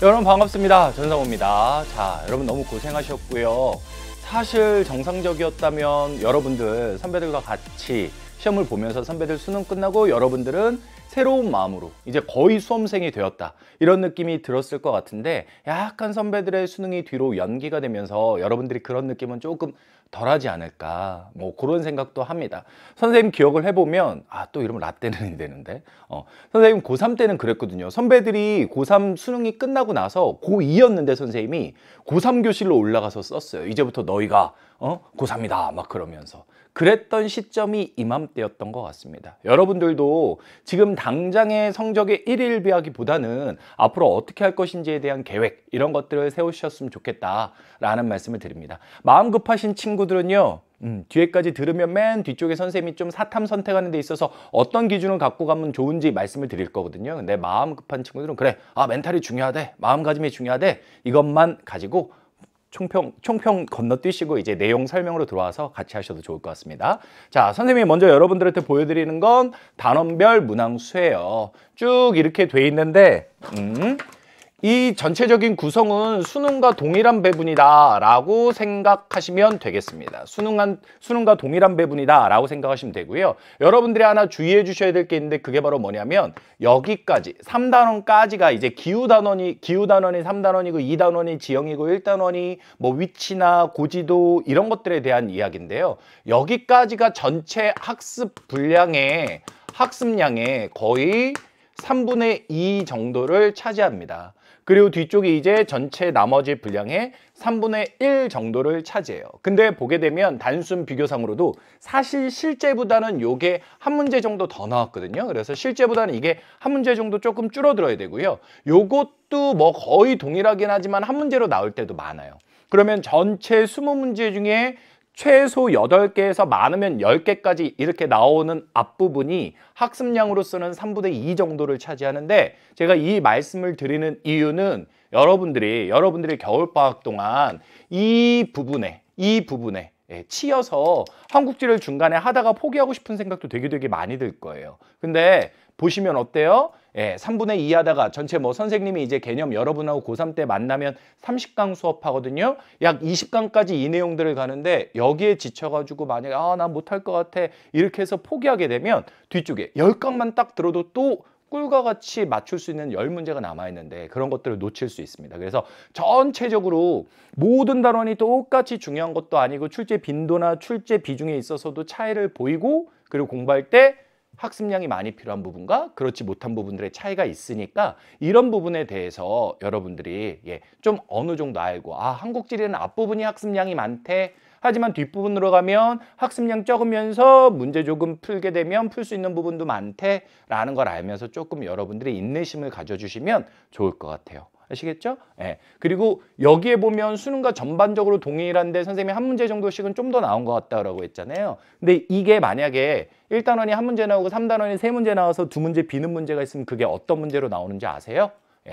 여러분 반갑습니다. 전상호입니다. 자, 여러분 너무 고생하셨고요. 사실 정상적이었다면 여러분들 선배들과 같이 시험을 보면서 선배들 수능 끝나고 여러분들은 새로운 마음으로 이제 거의 수험생이 되었다, 이런 느낌이 들었을 것 같은데, 약간 선배들의 수능이 뒤로 연기가 되면서 여러분들이 그런 느낌은 조금 덜하지 않을까, 뭐 그런 생각도 합니다. 선생님 기억을 해보면, 또 이러면 라떼는 되는데, 선생님 고3 때는 그랬거든요. 선배들이 고3 수능이 끝나고 나서 고2였는데 선생님이 고3 교실로 올라가서 썼어요. 이제부터 너희가 고3이다 막 그러면서. 그랬던 시점이 이맘때였던 것 같습니다. 여러분들도 지금 당장의 성적의 일일비하기보다는 앞으로 어떻게 할 것인지에 대한 계획, 이런 것들을 세우셨으면 좋겠다라는 말씀을 드립니다. 마음 급하신 친구들은요, 뒤에까지 들으면 맨 뒤쪽에 선생님이 좀 사탐 선택하는 데 있어서 어떤 기준을 갖고 가면 좋은지 말씀을 드릴 거거든요. 근데 마음 급한 친구들은 그래, 멘탈이 중요하대, 마음가짐이 중요하대, 이것만 가지고 총평 건너뛰시고 이제 내용 설명으로 들어와서 같이 하셔도 좋을 것 같습니다. 자, 선생님이 먼저 여러분들한테 보여드리는 건 단원별 문항수예요. 쭉 이렇게 돼 있는데 이 전체적인 구성은 수능과 동일한 배분이다 라고 생각하시면 되겠습니다. 수능과 동일한 배분이다 라고 생각하시면 되고요. 여러분들이 하나 주의해 주셔야 될 게 있는데, 그게 바로 뭐냐면 여기까지 3단원까지가 이제 기후단원이 3단원이고 2단원이 지형이고 1단원이 뭐 위치나 고지도 이런 것들에 대한 이야기인데요. 여기까지가 전체 학습량의 거의 3분의 2 정도를 차지합니다. 그리고 뒤쪽이 이제 전체 나머지 분량의 3분의 1 정도를 차지해요. 근데 보게 되면 단순 비교상으로도 사실 실제보다는 요게 한 문제 정도 더 나왔거든요. 그래서 실제보다는 이게 한 문제 정도 조금 줄어들어야 되고요. 요것도 뭐 거의 동일하긴 하지만 한 문제로 나올 때도 많아요. 그러면 전체 20문제 중에 최소 8개에서 많으면 10개까지 이렇게 나오는 앞부분이 학습량으로서는 3분의 2 정도를 차지하는데, 제가 이 말씀을 드리는 이유는 여러분들이 겨울방학 동안 이 부분에 치여서 한국지를 중간에 하다가 포기하고 싶은 생각도 되게 많이 들 거예요. 근데 보시면 어때요? 3분의 2 하다가 전체 뭐 선생님이 이제 개념 여러분하고 고3 때 만나면 30강 수업하거든요. 약 20강까지 이 내용들을 가는데, 여기에 지쳐가지고 만약에 난 못할 것 같아 이렇게 해서 포기하게 되면 뒤쪽에 10강만 딱 들어도 또 꿀과 같이 맞출 수 있는 10문제가 남아있는데, 그런 것들을 놓칠 수 있습니다. 그래서 전체적으로 모든 단원이 똑같이 중요한 것도 아니고 출제 빈도나 출제 비중에 있어서도 차이를 보이고, 그리고 공부할 때 학습량이 많이 필요한 부분과 그렇지 못한 부분들의 차이가 있으니까, 이런 부분에 대해서 여러분들이 좀 어느 정도 알고, 한국지리는 앞부분이 학습량이 많대, 하지만 뒷부분으로 가면 학습량 적으면서 문제 조금 풀게 되면 풀 수 있는 부분도 많대 라는 걸 알면서 조금 여러분들이 인내심을 가져주시면 좋을 것 같아요. 아시겠죠? 그리고 여기에 보면 수능과 전반적으로 동일한데 선생님이 한 문제 정도씩은 좀 더 나온 것 같다라고 했잖아요. 근데 이게 만약에 1단원이 한 문제 나오고 3단원이 3문제 나와서 2문제 비는 문제가 있으면 그게 어떤 문제로 나오는지 아세요?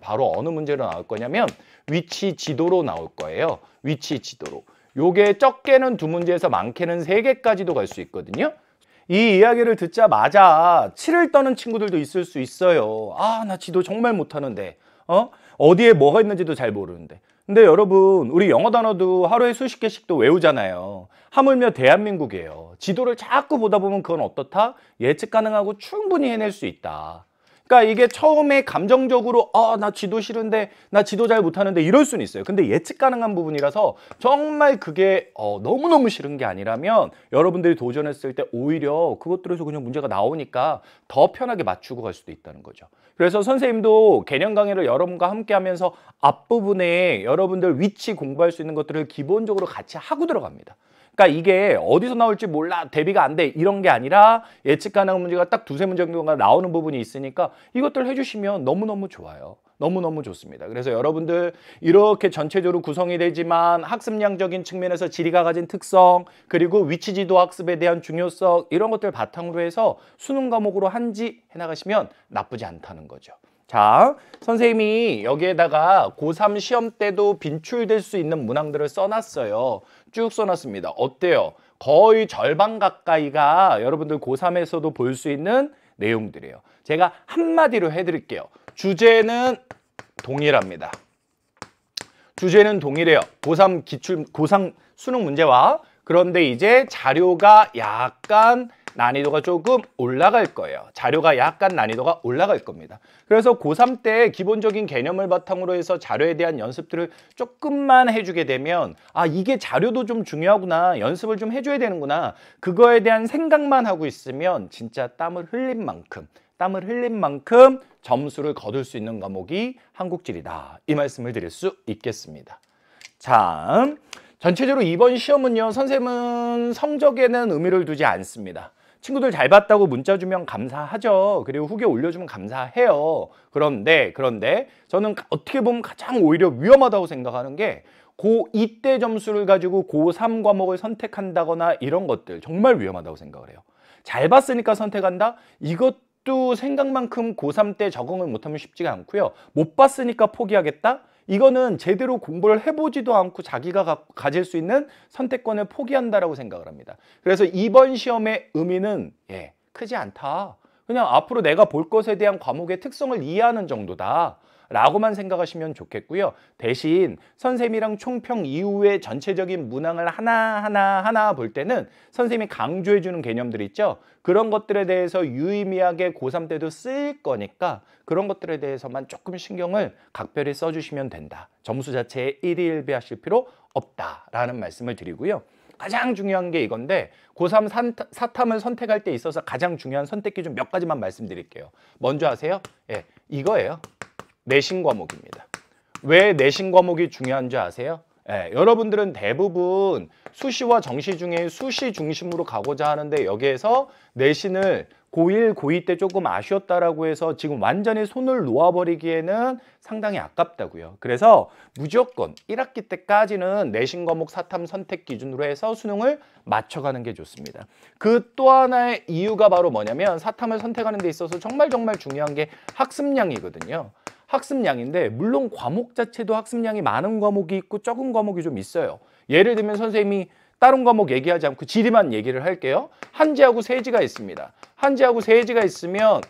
바로 어느 문제로 나올 거냐면 위치 지도로 나올 거예요. 위치 지도로. 요게 적게는 2문제에서 많게는 3개까지도 갈 수 있거든요. 이 이야기를 듣자마자 치를 떠는 친구들도 있을 수 있어요. 나 지도 정말 못하는데 어디에 뭐가 있는지도 잘 모르는데. 근데 여러분, 우리 영어 단어도 하루에 수십 개씩도 외우잖아요. 하물며 대한민국이에요. 지도를 자꾸 보다 보면 그건 어떻다? 예측 가능하고 충분히 해낼 수 있다. 그러니까 이게 처음에 감정적으로 나 지도 싫은데, 나 지도 잘 못하는데 이럴 수는 있어요. 근데 예측 가능한 부분이라서 정말 그게 너무너무 싫은 게 아니라면 여러분들이 도전했을 때 오히려 그것들에서 그냥 문제가 나오니까 더 편하게 맞추고 갈 수도 있다는 거죠. 그래서 선생님도 개념 강의를 여러분과 함께 하면서 앞부분에 여러분들 위치 공부할 수 있는 것들을 기본적으로 같이 하고 들어갑니다. 그러니까 이게 어디서 나올지 몰라, 대비가 안 돼, 이런 게 아니라 예측 가능한 문제가 딱 2-3문제 정도가 나오는 부분이 있으니까 이것들 해주시면 너무너무 좋아요. 너무너무 좋습니다. 그래서 여러분들 이렇게 전체적으로 구성이 되지만 학습량적인 측면에서 지리가 가진 특성, 그리고 위치지도 학습에 대한 중요성, 이런 것들 바탕으로 해서 수능 과목으로 한지 해나가시면 나쁘지 않다는 거죠. 자, 선생님이 여기에다가 고3 시험 때도 빈출될 수 있는 문항들을 써놨어요. 쭉 써놨습니다. 어때요? 거의 절반 가까이가 여러분들 고3에서도 볼 수 있는 내용들이에요. 제가 한마디로 해드릴게요. 주제는 동일합니다. 주제는 동일해요. 고3 수능 문제와. 그런데 이제 자료가 약간 난이도가 조금 올라갈 거예요. 자료가 약간 난이도가 올라갈 겁니다. 그래서 고3 때 기본적인 개념을 바탕으로 해서 자료에 대한 연습들을 조금만 해주게 되면 아, 이게 자료도 좀 중요하구나. 연습을 좀 해줘야 되는구나. 그거에 대한 생각만 하고 있으면 진짜 땀을 흘린 만큼 점수를 거둘 수 있는 과목이 한국지리다. 이 말씀을 드릴 수 있겠습니다. 자, 전체적으로 이번 시험은요, 선생님은 성적에는 의미를 두지 않습니다. 친구들 잘 봤다고 문자 주면 감사하죠. 그리고 후기 올려주면 감사해요. 그런데 저는 어떻게 보면 가장 오히려 위험하다고 생각하는 게 고2 때 점수를 가지고 고3 과목을 선택한다거나 이런 것들 정말 위험하다고 생각을 해요. 잘 봤으니까 선택한다? 이것도 생각만큼 고3 때 적응을 못하면 쉽지가 않고요. 못 봤으니까 포기하겠다? 이거는 제대로 공부를 해보지도 않고 자기가 가질 수 있는 선택권을 포기한다라고 생각을 합니다. 그래서 이번 시험의 의미는 크지 않다. 그냥 앞으로 내가 볼 것에 대한 과목의 특성을 이해하는 정도다. 라고만 생각하시면 좋겠고요. 대신 선생님이랑 총평 이후에 전체적인 문항을 하나하나 볼 때는 선생님이 강조해주는 개념들 있죠. 그런 것들에 대해서 유의미하게 고3 때도 쓰일 거니까 그런 것들에 대해서만 조금 신경을 각별히 써주시면 된다. 점수 자체에 일희일비하실 필요 없다라는 말씀을 드리고요. 가장 중요한 게 이건데 고3 사탐을 선택할 때 있어서 가장 중요한 선택 기준 몇 가지만 말씀드릴게요. 먼저 아세요? 이거예요. 내신 과목입니다. 왜 내신 과목이 중요한 줄 아세요? 여러분들은 대부분 수시와 정시 중에 수시 중심으로 가고자 하는데 여기에서 내신을 고1, 고2 때 조금 아쉬웠다라고 해서 지금 완전히 손을 놓아버리기에는 상당히 아깝다고요. 그래서 무조건 1학기 때까지는 내신 과목 사탐 선택 기준으로 해서 수능을 맞춰가는 게 좋습니다. 그 또 하나의 이유가 바로 뭐냐면 사탐을 선택하는 데 있어서 정말 중요한 게 학습량이거든요. 학습량인데 물론 과목 자체도 학습량이 많은 과목이 있고 적은 과목이 좀 있어요. 예를 들면 선생님이 다른 과목 얘기하지 않고 지리만 얘기를 할게요. 한지하고 세지가 있습니다. 한지하고 세지가 있으면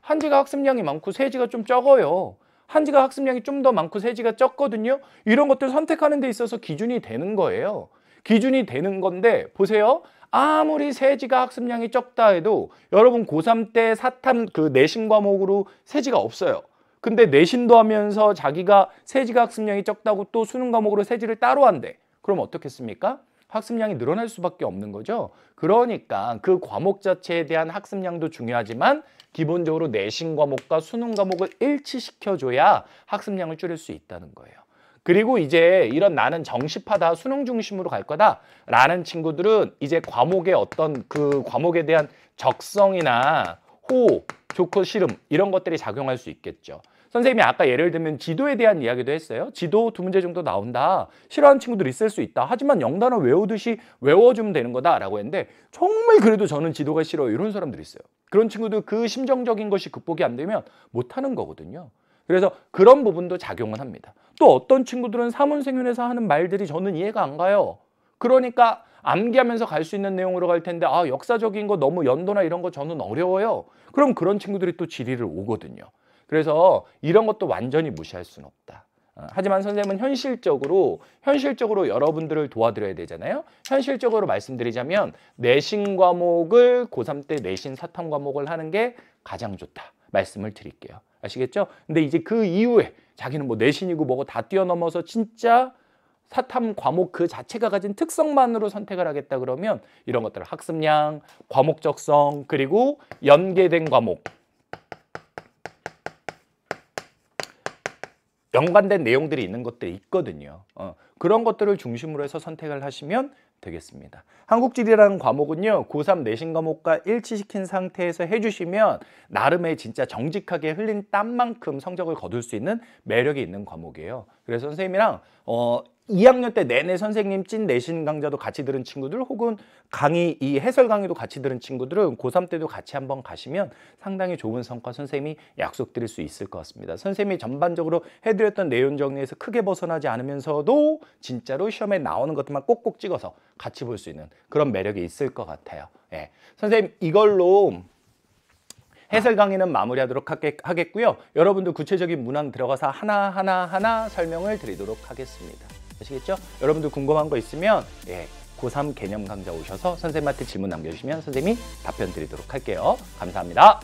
한지가 학습량이 많고 세지가 좀 적어요. 한지가 학습량이 좀 더 많고 세지가 적거든요. 이런 것들 선택하는 데 있어서 기준이 되는 거예요. 기준이 되는 건데 보세요. 아무리 세지가 학습량이 적다 해도 여러분 고3 때 사탐 그 내신 과목으로 세지가 없어요. 근데 내신도 하면서 자기가 세지가 학습량이 적다고 또 수능 과목으로 세지를 따로 한대. 그럼 어떻겠습니까? 학습량이 늘어날 수밖에 없는 거죠. 그러니까 그 과목 자체에 대한 학습량도 중요하지만 기본적으로 내신 과목과 수능 과목을 일치시켜줘야 학습량을 줄일 수 있다는 거예요. 그리고 이제 이런 나는 정시파다, 수능 중심으로 갈 거다 라는 친구들은 이제 과목의 어떤 그 과목에 대한 적성이나 호흡, 좋고 싫음 이런 것들이 작용할 수 있겠죠. 선생님이 아까 예를 들면 지도에 대한 이야기도 했어요. 지도 2문제 정도 나온다. 싫어하는 친구들이 있을 수 있다. 하지만 영단어 외우듯이 외워주면 되는 거다라고 했는데 정말 그래도 저는 지도가 싫어요. 이런 사람들이 있어요. 그런 친구들 그 심정적인 것이 극복이 안 되면 못하는 거거든요. 그래서 그런 부분도 작용을 합니다. 또 어떤 친구들은 사문생윤에서 하는 말들이 저는 이해가 안 가요. 그러니까 암기하면서 갈 수 있는 내용으로 갈 텐데 역사적인 거 너무 연도나 이런 거 저는 어려워요. 그럼 그런 친구들이 또 지리를 오거든요. 그래서 이런 것도 완전히 무시할 수는 없다. 하지만 선생님은 현실적으로 여러분들을 도와드려야 되잖아요. 현실적으로 말씀드리자면 내신 과목을 고3 때 내신 사탐 과목을 하는 게 가장 좋다 말씀을 드릴게요. 아시겠죠? 근데 이제 그 이후에 자기는 뭐 내신이고 뭐고 다 뛰어넘어서 진짜 사탐 과목 그 자체가 가진 특성만으로 선택을 하겠다 그러면 이런 것들 학습량, 과목적성, 그리고 연계된 과목 연관된 내용들이 있는 것들이 있거든요. 그런 것들을 중심으로 해서 선택을 하시면 되겠습니다. 한국지리라는 과목은요. 고3 내신 과목과 일치시킨 상태에서 해주시면 나름의 진짜 정직하게 흘린 땀만큼 성적을 거둘 수 있는 매력이 있는 과목이에요. 그래서 선생님이랑 2학년 때 내내 선생님 찐 내신 강좌도 같이 들은 친구들 혹은 강의 이 해설 강의도 같이 들은 친구들은 고3 때도 같이 한번 가시면 상당히 좋은 성과 선생님이 약속드릴 수 있을 것 같습니다. 선생님이 전반적으로 해드렸던 내용 정리에서 크게 벗어나지 않으면서도 진짜로 시험에 나오는 것들만 꼭꼭 찍어서 같이 볼 수 있는 그런 매력이 있을 것 같아요. 선생님 이걸로 해설 강의는 마무리하도록 하겠고요. 여러분들 구체적인 문항 들어가서 하나 설명을 드리도록 하겠습니다. 아시겠죠? 여러분들 궁금한 거 있으면 고3 개념 강좌 오셔서 선생님한테 질문 남겨주시면 선생님이 답변 드리도록 할게요. 감사합니다.